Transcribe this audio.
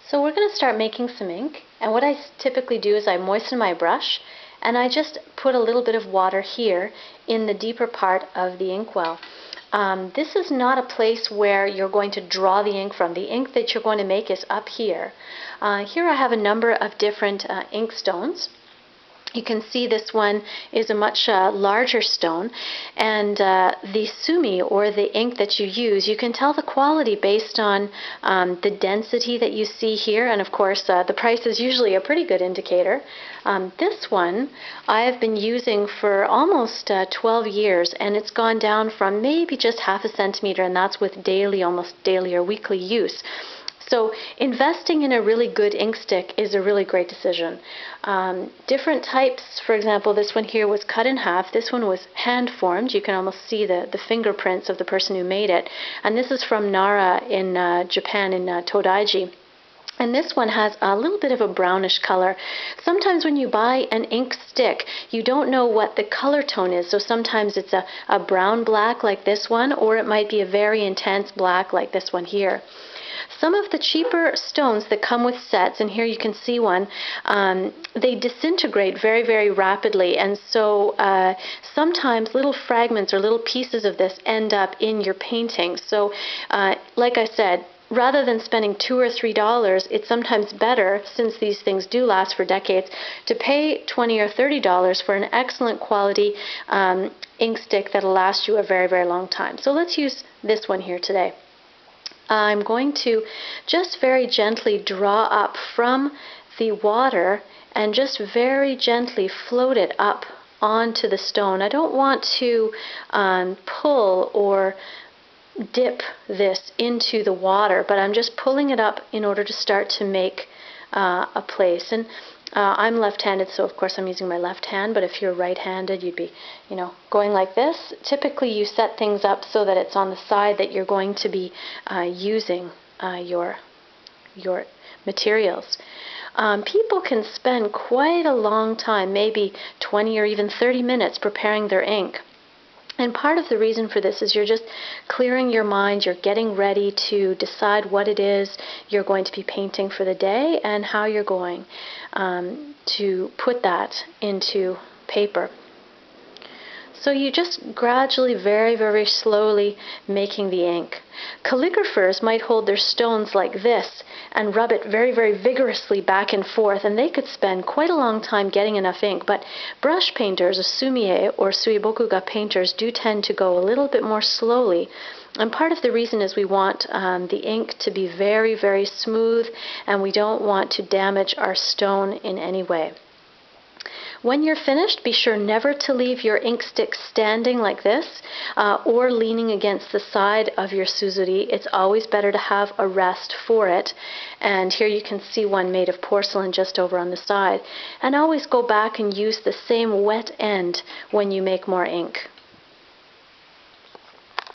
So we're going to start making some ink, and what I typically do is I moisten my brush and I just put a little bit of water here in the deeper part of the inkwell. This is not a place where you're going to draw the ink from. The ink that you're going to make is up here. Here I have a number of different ink stones. You can see this one is a much larger stone, and the Sumi, or the ink that you use, you can tell the quality based on the density that you see here, and of course the price is usually a pretty good indicator. This one I have been using for almost 12 years, and it's gone down from maybe just half a centimeter, and that's with daily, almost daily or weekly use. So investing in a really good ink stick is a really great decision. Different types, for example, this one here was cut in half. This one was hand formed. You can almost see the fingerprints of the person who made it. And this is from Nara in Japan, in Todaiji. And this one has a little bit of a brownish color. Sometimes when you buy an ink stick, you don't know what the color tone is. So sometimes it's a brown black like this one, or it might be a very intense black like this one here. Some of the cheaper stones that come with sets, and here you can see one, they disintegrate very, very rapidly, and so sometimes little fragments or little pieces of this end up in your painting. So like I said, rather than spending $2 or $3, it's sometimes better, since these things do last for decades, to pay $20 or $30 for an excellent quality ink stick that'll last you a very, very long time. So let's use this one here today. I'm going to just very gently draw up from the water and just very gently float it up onto the stone. I don't want to pull or dip this into the water, but I'm just pulling it up in order to start to make a place. And I'm left-handed, so of course I'm using my left hand, but if you're right-handed, you'd be, going like this. Typically you set things up so that it's on the side that you're going to be using your materials. People can spend quite a long time, maybe 20 or even 30 minutes, preparing their ink. And part of the reason for this is you're just clearing your mind, you're getting ready to decide what it is you're going to be painting for the day and how you're going to put that into paper. So you just gradually, very, very slowly making the ink. Calligraphers might hold their stones like this and rub it very, very vigorously back and forth, and they could spend quite a long time getting enough ink. But brush painters, or Sumi-e or Suibokuga painters, do tend to go a little bit more slowly. And part of the reason is we want the ink to be very, very smooth, and we don't want to damage our stone in any way. When you're finished, be sure never to leave your ink stick standing like this or leaning against the side of your suzuri. It's always better to have a rest for it. And here you can see one made of porcelain just over on the side. And always go back and use the same wet end when you make more ink.